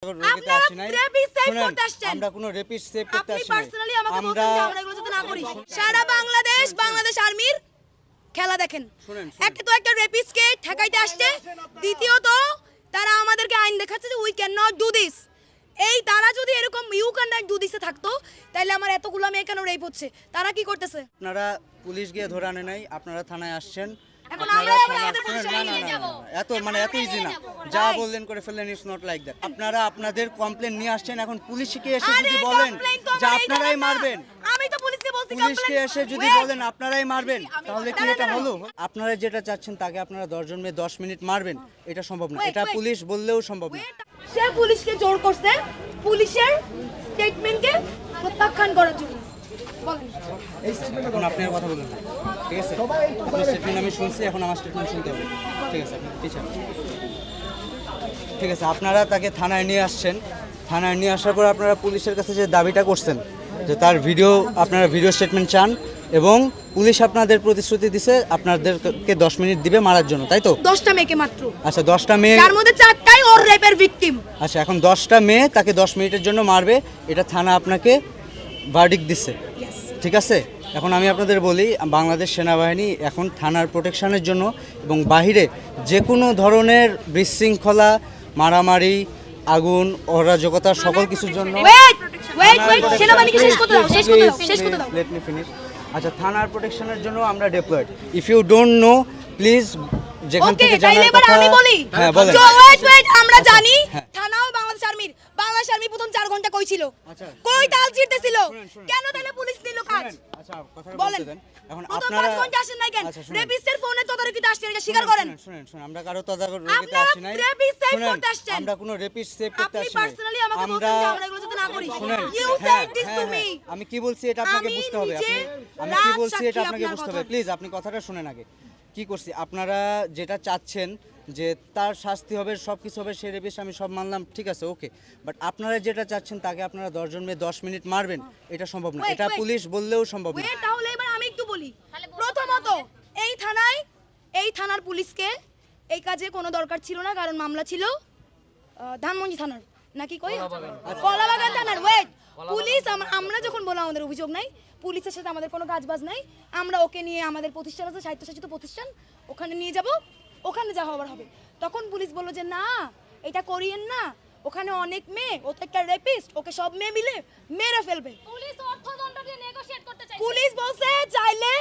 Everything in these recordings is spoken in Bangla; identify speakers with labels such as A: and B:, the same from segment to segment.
A: আমরা কোনো রেপিস্ট সেভ করতে আসি সারা বাংলাদেশ আর্মির খেলা দেখেন। একটা তো একটা রেপিস্টকে ঠেকাইতে আসছে, দ্বিতীয়ত তারা আমাদেরকে আইন দেখাচ্ছে যে we can not do this. এই তারা যদি এরকম ইউ ক্যান নট ডু দিসে থাকতো তাহলে আমার এতগুলো মেয়ে কেন রেপ হচ্ছে? তারা কি করতেছে? আপনারা পুলিশ গিয়ে ধরে আনে নাই, আপনারা থানায় আসছেন। এত ইজি না, যা বললেন করে ফেললেন, ইটস নট লাইক দ্যাট। আপনারা আপনাদের কমপ্লেন নিয়ে আসছেন, এখন পুলিশকে এসে যদি বলেন যে আপনারাই মারবেন, পুলিশকে এসে যদি বলেন আপনারাই মারবেন, তাহলে কি এটা হলো? আপনারা যেটা চাচ্ছেন তাকে আপনারা 10 জন মেয়ে 10 মিনিট মারবেন, এটা সম্ভব না। এটা পুলিশ বললেও সম্ভব না। সে পুলিশকে জোর করছে পুলিশের স্টেটমেন্টকে প্রত্যাখ্যান করার জন্য। এখন আপনার কথা বলুন, ঠিক আছে? আপনার স্টেটমেন্ট আমি শুনছি, এখন আমার স্টেটমেন্ট শুনতে হবে, ঠিক আছে? ঠিক আছে, আপনারা তাকে থানায় নিয়ে আসছেন। থানায় নিয়ে আসার পর আপনারা পুলিশের কাছে যে দাবিটা করছেন যে তার আপনারা ভিডিও স্টেটমেন্ট চান, এবং পুলিশ আপনাদের প্রতিশ্রুতি দিছে আপনাদেরকে 10 মিনিট দিবে মারার জন্য, তাই তো? 10টা মেয়েকে মাত্র। আচ্ছা, 10টা মেয়ে, তার মধ্যে 4টাই ওর রেপের ভিকটিম। আচ্ছা, এখন 10টা মেয়ে তাকে 10 মিনিটের জন্য মারবে, এটা থানা আপনাকে ভার্ডিক্ট দিচ্ছে, ঠিক আছে? এখন আমি আপনাদের বলি, বাংলাদেশ সেনাবাহিনী এখন থানার প্রোটেকশনের জন্য এবং বাহিরে যে কোনো ধরনের বিশৃঙ্খলা, মারামারি, আগুন, অরাজকতা, সকল কিছুর জন্য আচ্ছা, থানার প্রোটেকশনের জন্য আমরা deployed. If you don't know, please যেখান থেকে জানার কথা। হ্যাঁ, বলেন। আমরা জানি থানাও বাংলাদেশ আর্মি প্রথম 4 ঘন্টা কই ছিল, কই তাল ছিড়তেছিল, কেন তাহলে পুলিশ দিল কাজ? আচ্ছা, কথাটা বলতে দেন। এখন আপনারা 5 ঘন্টা আসেন নাই কেন? রেপিস্টের ফোনে তদারকিতে আসছেন, এটা স্বীকার করেন। শুনেন, আমরা কারো তদারকিতে আসি নাই। আমরা কোনো রেপিস্ট সেভ করতে আসি নাই। আপনি পার্সোনালি আমাকে বলছেন যে আমরা এগুলো যাতে না করি। You said this to me. আমি কি বলছি এটা আপনাকে বুঝতে হবে। আমি কি বলছি এটা আপনাকে বুঝতে হবে। প্লিজ আপনি কথাটা শুনেন আগে। কি করছি, আপনারা যেটা চাচ্ছেন যে তার শাস্তি হবে, সব কিছু হবে, সে রেপিস্ট, আমি সব মানলাম, ঠিক আছে, ওকে। বাট আপনারা যেটা চাচ্ছেন তাকে আপনারা 10 জন মেয়ে 10 মিনিট মারবেন, এটা সম্ভব না। এটা পুলিশ বললেও সম্ভব না। তাহলে এবার আমি একটু বলি। প্রথমত এই থানার পুলিশকে এই কাজে কোনো দরকার ছিল না, কারণ মামলা ছিল ধানমন্ডি থানার, নাকি কই কলাবাগান থানার। পুলিশ আমরা যখন বললাম আমাদের অভিযোগ নাই, পুলিশের সাথে আমাদের কোনো কাজবাজ নাই, আমরা ওকে নিয়ে আমাদের প্রতিষ্ঠান আছে, স্বায়ত্তশাসিত প্রতিষ্ঠান, ওখানে নিয়ে যাব, ওখানে যা হবার হবে। তখন পুলিশ বলল যে না, এটা করিয়েন না, ওখানে অনেক মেয়ে, ও তো একটা রেপিস্ট, ওকে সব মেয়ে মিলে মেরে ফেলবে। পুলিশ অর্থদণ্ড দিয়ে নেগোশিয়েট করতে চাইছে। পুলিশ বলছে চাইলে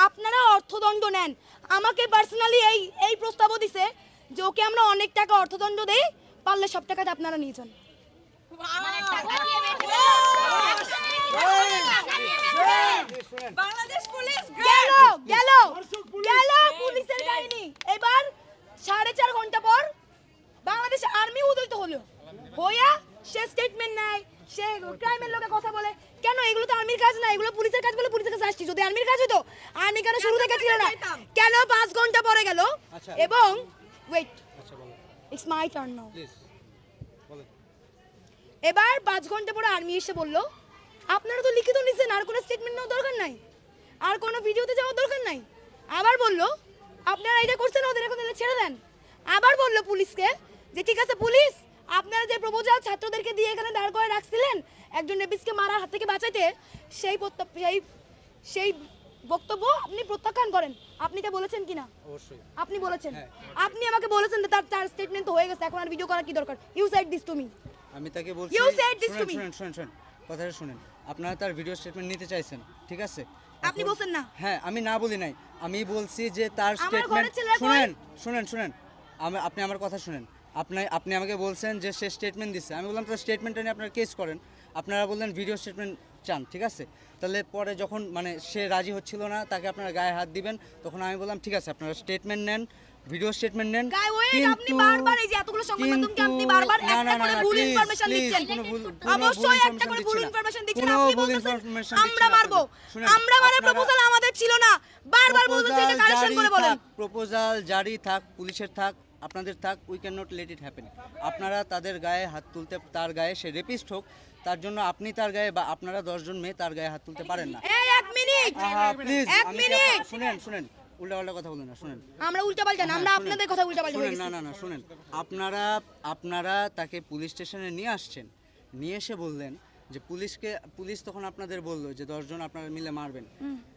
A: আপনারা অর্থদণ্ড নেন। আমাকে পার্সোনালি এই প্রস্তাবও দিছে যে ওকে আমরা অনেক টাকা অর্থদণ্ড দেই, পারলে সব টাকাটা আপনারা নিয়ে যান। বাংলাদেশ পুলিশ গেল পুলিশের কাহিনী। এবার 4.5 ঘন্টা পর বাংলাদেশ আর্মি উদয়িত হলো, হইয়া সে স্টেটমেন্ট নেয়, সে ক্রাইমের লোকে কথা বলে। কেন? এগুলো তো আর্মির কাজ না, এগুলো পুলিশের কাজ বলে পুলিশের কাছে আসছি। যদি আর্মির কাজ হতো, আর্মি কেন শুরু থেকে ছিল না? কেন 5 ঘন্টা পরে গেল? এবং wait, it's my turn now. এবার 5 ঘন্টা পরে আর্মি এসে বলল আপনারা তো লিখিত নিছেন, আর কোনো স্টেটমেন্ট নেওয়ার দরকার নাই, আর কোনো ভিডিওতে যাওয়ার দরকার নাই। আবার বলল আপনারা এটা করছেন, ওদের এখন ছেড়ে দেন। আবার বলল পুলিশকে যে ঠিক আছে পুলিশ, আপনারা যে প্রপোজাল ছাত্রদেরকে দিয়ে এখানে দাঁড় করে রাখছিলেন একজন রেপিস্টকে মারার হাত থেকে বাঁচাইতে, সেই বক্তব্য আপনি প্রত্যাখ্যান করেন। আপনি এটা বলেছেন কিনা? অবশ্যই আপনি বলেছেন। আপনি আমাকে বলেছেন যে তার স্টেটমেন্ট তো হয়ে গেছে, এখন আর ভিডিও করার কি দরকার? You said this to me. আমি তাকে বলছি, you said this to me. শুনুন কথাটা শুনেন। আপনারা তার ভিডিও স্টেটমেন্ট নিতে চাইছেন, ঠিক আছে? আপনি বলছেন না। হ্যাঁ, আমি না বলি নাই, আমি বলছি যে তার স্টেটমেন্ট শুনেন। আপনি আমার কথা শুনেন। আপনি আমাকে বলছেন যে সে স্টেটমেন্ট দিচ্ছে, আমি বললাম তার স্টেটমেন্টটা নিয়ে আপনারা কেস করেন। আপনারা বললেন ভিডিও স্টেটমেন্ট চান, ঠিক আছে? তাহলে পরে যখন সে রাজি হচ্ছিল না, তাকে আপনারা গায়ে হাত দিবেন, তখন আমি বললাম ঠিক আছে আপনারা স্টেটমেন্ট নেন, ভিডিও স্টেটমেন্ট নেন। আপনি বারবার এই যে এতগুলো সংবাদ মাধ্যমকে আপনি বারবার একটা করে ভুল ইনফরমেশন দিচ্ছেন। অবশ্যই একটা করে ভুল ইনফরমেশন দিচ্ছেন। আপনি বলছেন আমরা মারবো, আমরা মানে প্রপোজাল আমাদের ছিল না, বারবার বলছেন এটা কারেকশন করে বলেন। প্রপোজাল জারি থাক, পুলিশের থাক, আপনাদের থাক, we can not let it happen. আপনারা তাদের গায়ে হাত তুলতে, তার গায়ে সে রেপিস্ট হোক, তার জন্য আপনি তার গায়ে বা আপনারা 10 জন মেয়ে তার গায়ে হাত তুলতে পারেন না। এই 1 মিনিট প্লিজ, শুনেন উল্টাপাল্টা কথা বলেন না, শুনেন।
B: আমরা উল্টাপাল্টা না, আমরা আপনাদের কথা উল্টাপাল্টা হয়ে
A: শুনেন,
B: গেছি।
A: না শুনেন, আপনারা তাকে পুলিশ স্টেশনে নিয়ে আসছেন, নিয়ে এসে বললেন যে পুলিশ তখন আপনাদের বললো যে 10 জন আপনারা মিলে মারবেন।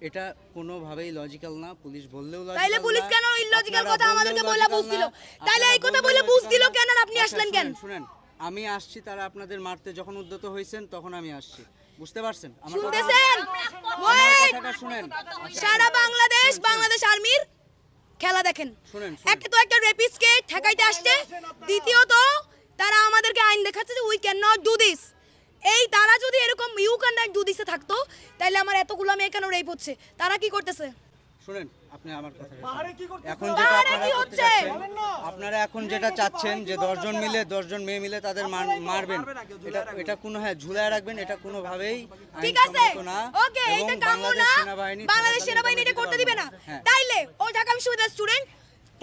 A: এটা কোনোভাবেই লজিক্যাল না, পুলিশ বললেও লজিক্যাল না।
B: তাইলে পুলিশ কেন ইলজিক্যাল কথা আমাদেরকে বলে বুঝ দিল? তাইলে এই কথা বলে বুঝ দিল কেন আর আপনি আসলেন কেন?
A: শুনেন, আমি আসছি, তারা আপনাদের মারতে যখন উদ্যত হয়েছেন তখন আমি আসছি, বুঝতে পারছেন? আমার
B: শুনতেছেন?
A: কথাটা শুনেন।
B: সারা বাংলাদেশ আর্মির খেলা দেখেন।
A: শুনেন,
B: একে তো একটা রেপিস্টকে ঠেকাইতে আসছে, দ্বিতীয়ত তারা আমাদেরকে আইন দেখাচ্ছে যে we can not do this. এই তারা যদি এরকম ইউ ক্যান নট ডু দিসে থাকতো, তাহলে আমার এতগুলো মেয়ে কেন রেপ হচ্ছে? তারা কি করতেছে?
A: শুনেন, আপনি আমার কথা এখন যেটা আপনারা করতে চাচ্ছেন, আপনারা এখন যেটা চাচ্ছেন যে 10 জন মিলে 10 জন মেয়ে মিলে তাদের মারবেন, এটা কোনো ঝুলায় রাখবেন, এটা কোনোভাবেই
B: ঠিক আছে, ওকে, এটা কাম্য না। বাংলাদেশ সেনাবাহিনী এটা করতে দিবে না। তাইলে ও ঢাকা বিশ্ববিদ্যালয়ের স্টুডেন্ট,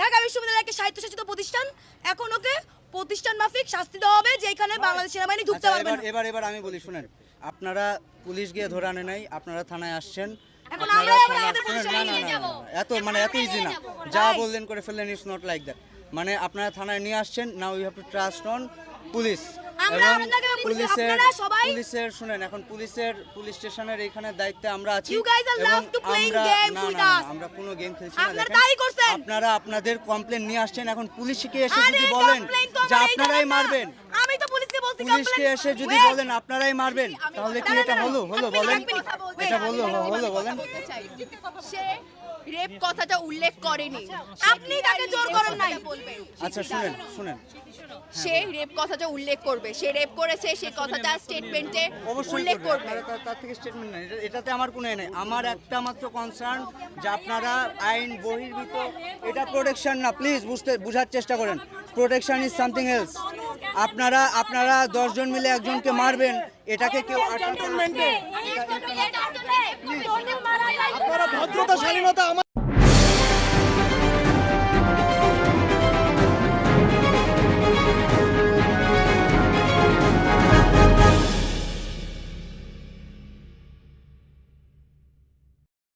B: ঢাকা বিশ্ববিদ্যালয় একটা স্বায়ত্তশাসিত প্রতিষ্ঠান, এখন ওকে প্রতিষ্ঠান মাফিক শাস্তি দেওয়া হবে, যেখানে বাংলাদেশ সেনাবাহিনী ঢুকতে পারবে না।
A: এবার আমি বলি, শুনেন, আপনারা পুলিশ গিয়ে ধরে আনে নাই, আপনারা থানায় আসছেন।
B: এখন আমরা আমাদের পুলিশে নিয়ে যাব।
A: এত ইজি না, যা বললেন করে ফেললেন, ইটস নট লাইক দ্যাট। মানে আপনারা থানায় নিয়ে আসছেন, now you have to trust on police. পুলিশের শুনেন, এখন পুলিশ স্টেশনের এখানে দায়িত্বে আমরা আছি। আমরা কোনো গেম খেলছি না। আপনারা আপনাদের কমপ্লেন নিয়ে আসছেন, এখন পুলিশকে এসে যদি বলেন যে আপনারাই মারবেন,
B: আমি তো পুলিশকে বলছি,
A: পুলিশকে এসে যদি বলেন আপনারাই মারবেন, তাহলে কি এটা হলো বলেন? এটা হলো বলেন?
C: সে রেপ কথাটা উল্লেখ করেনি,
B: আপনি তাকে জোর করেন নাই।
A: আচ্ছা শুনেন,
C: সে রেপ কথাটা উল্লেখ করবে, সে রেপ করেছে, সে কথাটা স্টেটমেন্টে উল্লেখ করবে।
A: তার থেকে স্টেটমেন্ট নাই, এটাতে আমার কোনো নেই। আমার একটা মাত্র কনসার্ন যে আপনারা আইন বহির্ভূত, এটা প্রোটেকশন না, প্লিজ বুঝার চেষ্টা করেন। Protection is something else. আপনারা 10 জন মিলে একজনকে মারবেন, এটাকে কেউ
D: আপনারা ভদ্রতা স্বাধীনতা